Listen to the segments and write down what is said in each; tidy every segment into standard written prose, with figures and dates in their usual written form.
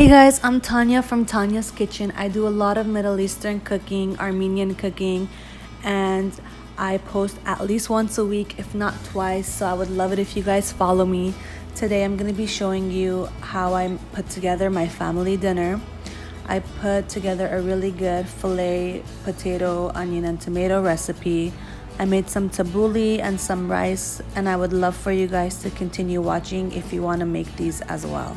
Hey guys, I'm Tanya from Tanya's Kitchen. I do a lot of Middle Eastern cooking, Armenian cooking, and I post at least once a week, if not twice, so I would love it if you guys follow me. Today I'm going to be showing you how I put together my family dinner. I put together a really good filet, potato, onion, and tomato recipe. I made some tabouli and some rice, and I would love for you guys to continue watching if you want to make these as well.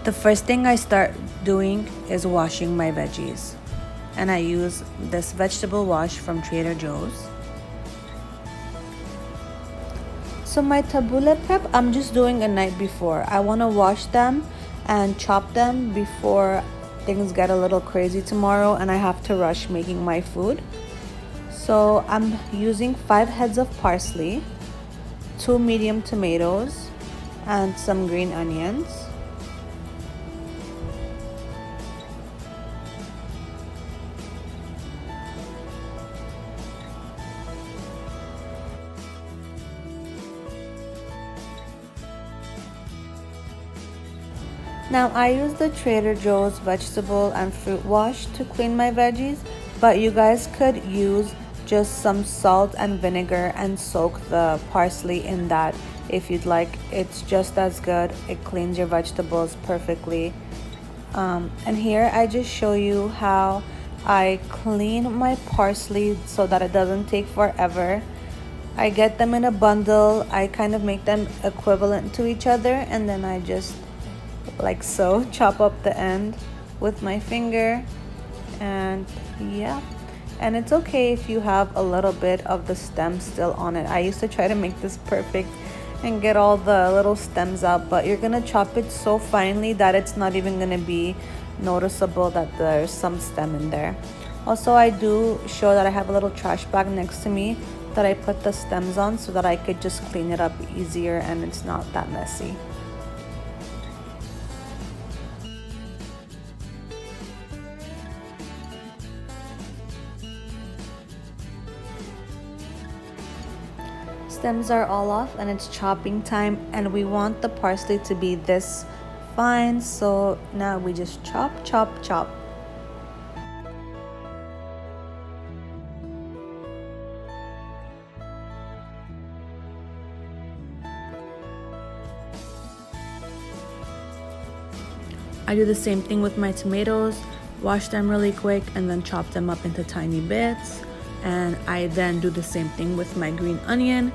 The first thing I start doing is washing my veggies, and I use this vegetable wash from Trader Joe's. So my tabbouleh prep, I'm just doing a night before. I want to wash them and chop them before things get a little crazy tomorrow and I have to rush making my food. So I'm using 5 heads of parsley, 2 medium tomatoes, and some green onions. Now I use the Trader Joe's vegetable and fruit wash to clean my veggies, but you guys could use just some salt and vinegar and soak the parsley in that if you'd like. It's just as good. It cleans your vegetables perfectly. And here I just show you how I clean my parsley so that it doesn't take forever. I get them in a bundle. I kind of make them equivalent to each other, and then I just like so chop up the end with my finger. And yeah, and it's okay if you have a little bit of the stem still on it. I used to try to make this perfect and get all the little stems out, but you're gonna chop it so finely that it's not even gonna be noticeable that there's some stem in there. Also, I do show that I have a little trash bag next to me that I put the stems on so that I could just clean it up easier and it's not that messy. Stems are all off and it's chopping time, and we want the parsley to be this fine, so now we just chop. I do the same thing with my tomatoes, wash them really quick and then chop them up into tiny bits. And I then do the same thing with my green onion.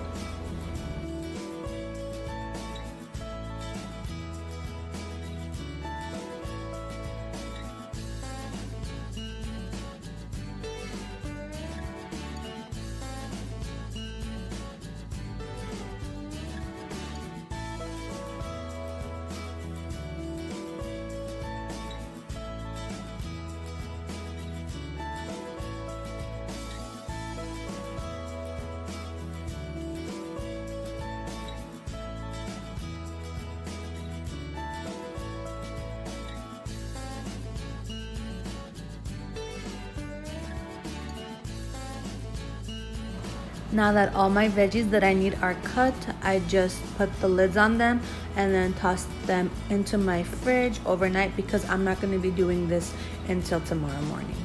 Now that all my veggies that I need are cut, I just put the lids on them and then toss them into my fridge overnight because I'm not going to be doing this until tomorrow morning.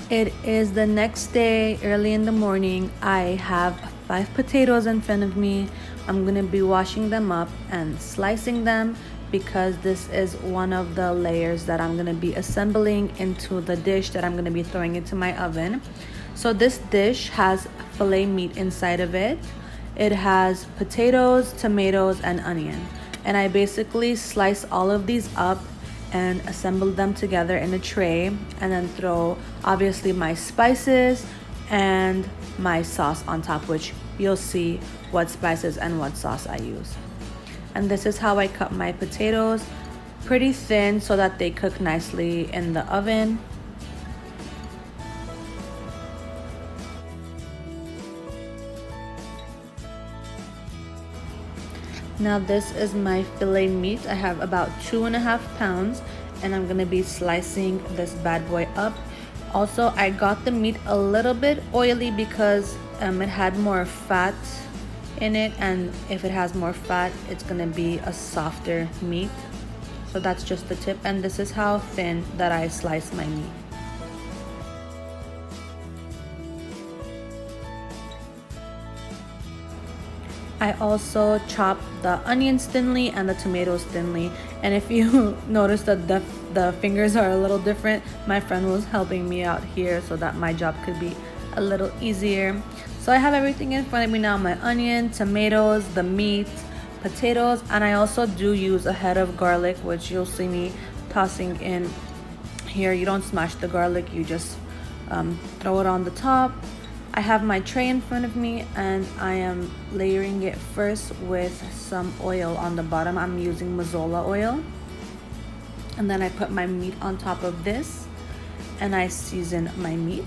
It is the next day, early in the morning. I have 5 potatoes in front of me. I'm going to be washing them up and slicing them because this is one of the layers that I'm going to be assembling into the dish that I'm going to be throwing into my oven. So this dish has filet meat inside of it. It has potatoes, tomatoes, and onion. And I basically slice all of these up and assemble them together in a tray, and then throw obviously my spices and my sauce on top, which you'll see what spices and what sauce I use. And this is how I cut my potatoes, pretty thin so that they cook nicely in the oven. Now this is my filet meat. I have about 2.5 pounds, and I'm gonna be slicing this bad boy up. Also, I got the meat a little bit oily because it had more fat in it, and if it has more fat, it's gonna be a softer meat. So that's just the tip, and this is how thin that I slice my meat. I also chop the onions thinly and the tomatoes thinly, and if you notice that the fingers are a little different, my friend was helping me out here so that my job could be a little easier. So I have everything in front of me now: my onion, tomatoes, the meat, potatoes, and I also do use a head of garlic, which you'll see me tossing in here. You don't smash the garlic, you just throw it on the top. I have my tray in front of me, and I am layering it first with some oil on the bottom. I'm using Mazola oil. And then I put my meat on top of this, and I season my meat.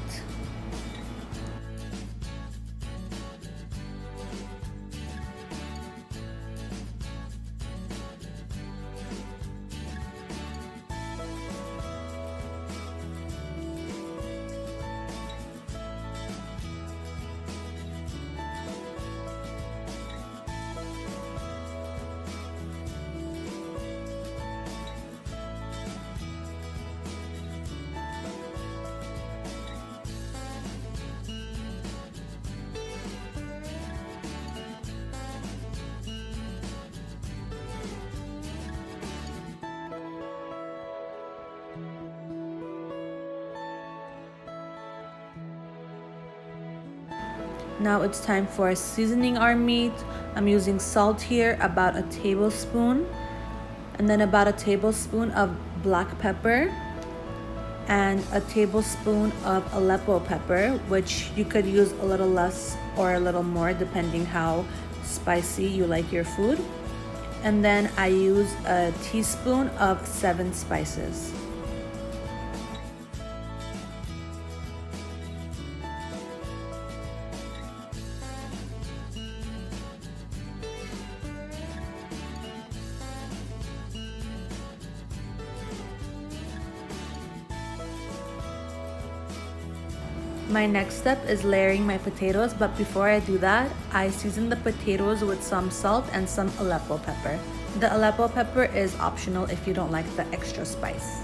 Now it's time for seasoning our meat. I'm using salt here, about a tablespoon, and then about a tablespoon of black pepper and a tablespoon of Aleppo pepper, which you could use a little less or a little more depending how spicy you like your food. And then I use a teaspoon of 7 spices. My next step is layering my potatoes, but before I do that, I season the potatoes with some salt and some Aleppo pepper. The Aleppo pepper is optional if you don't like the extra spice.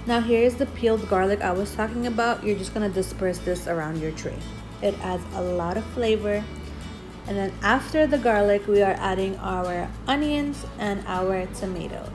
Now here's the peeled garlic I was talking about. You're just gonna disperse this around your tray. It adds a lot of flavor. And then after the garlic, we are adding our onions and our tomatoes.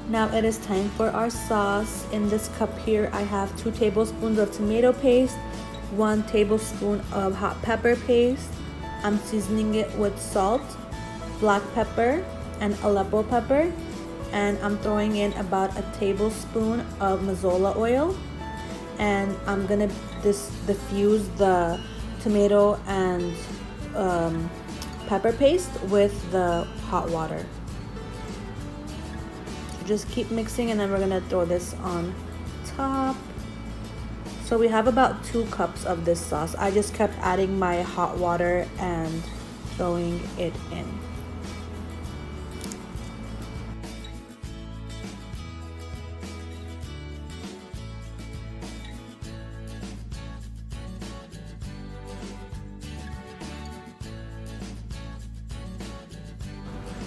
Now it is time for our sauce. In this cup here, I have 2 tablespoons of tomato paste, 1 tablespoon of hot pepper paste. I'm seasoning it with salt, black pepper, and Aleppo pepper. And I'm throwing in about a tablespoon of Mazola oil. And I'm gonna diffuse the tomato and pepper paste with the hot water. Just keep mixing, and then we're gonna throw this on top. So we have about 2 cups of this sauce. I just kept adding my hot water and throwing it in.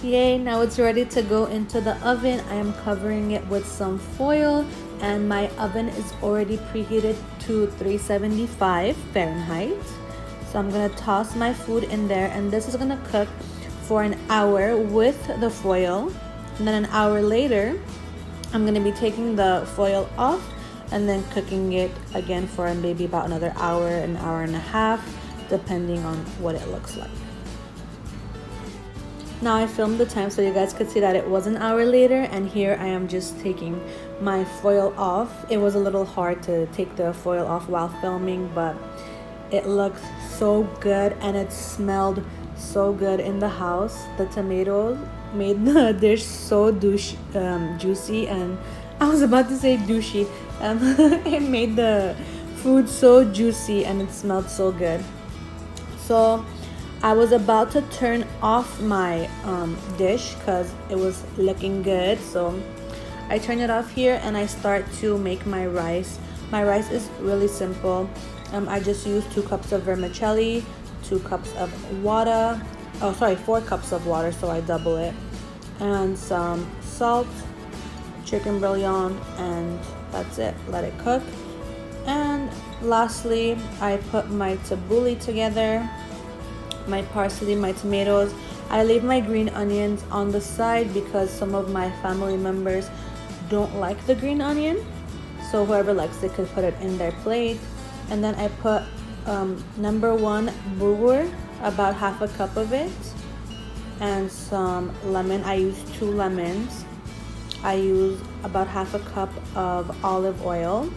Yay, now it's ready to go into the oven. I am covering it with some foil, and my oven is already preheated to 375 Fahrenheit. So I'm gonna toss my food in there, and this is gonna cook for an hour with the foil. And then an hour later, I'm gonna be taking the foil off and then cooking it again for maybe about another hour, an hour and a half, depending on what it looks like. Now I filmed the time so you guys could see that it was an hour later, and here I am just taking my foil off. It was a little hard to take the foil off while filming, but it looked so good and it smelled so good in the house. The tomatoes made the dish so juicy, and I was about to say douchey. It made the food so juicy and it smelled so good. So I was about to turn off my dish because it was looking good. So I turn it off here and I start to make my rice. My rice is really simple. I just use 2 cups of vermicelli, 2 cups of water. Oh, sorry, 4 cups of water, so I double it. And some salt, chicken bouillon, and that's it. Let it cook. And lastly, I put my tabouli together, my parsley, my tomatoes. I leave my green onions on the side because some of my family members don't like the green onion, so whoever likes it could put it in their plate. And then I put number 1 bulgur, about half a cup of it, and some lemon. I use 2 lemons. I use about half a cup of olive oil,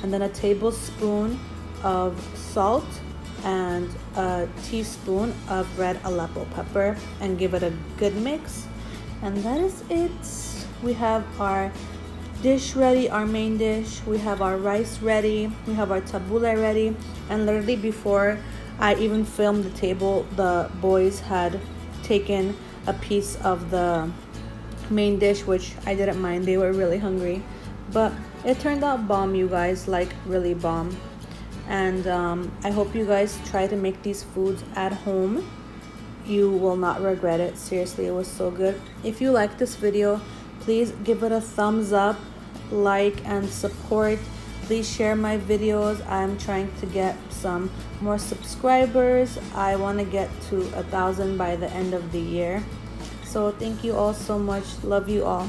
and then a tablespoon of salt and a teaspoon of red Aleppo pepper, and give it a good mix. And that is it. We have our dish ready, our main dish. We have our rice ready. We have our tabouli ready. And literally before I even filmed the table, the boys had taken a piece of the main dish, which I didn't mind. They were really hungry, but it turned out bomb, you guys, like really bomb. And I hope you guys try to make these foods at home. You will not regret it. Seriously, it was so good. If you like this video, please give it a thumbs up, like, and support. Please share my videos. I'm trying to get some more subscribers. I want to get to 1,000 by the end of the year. So thank you all so much. Love you all.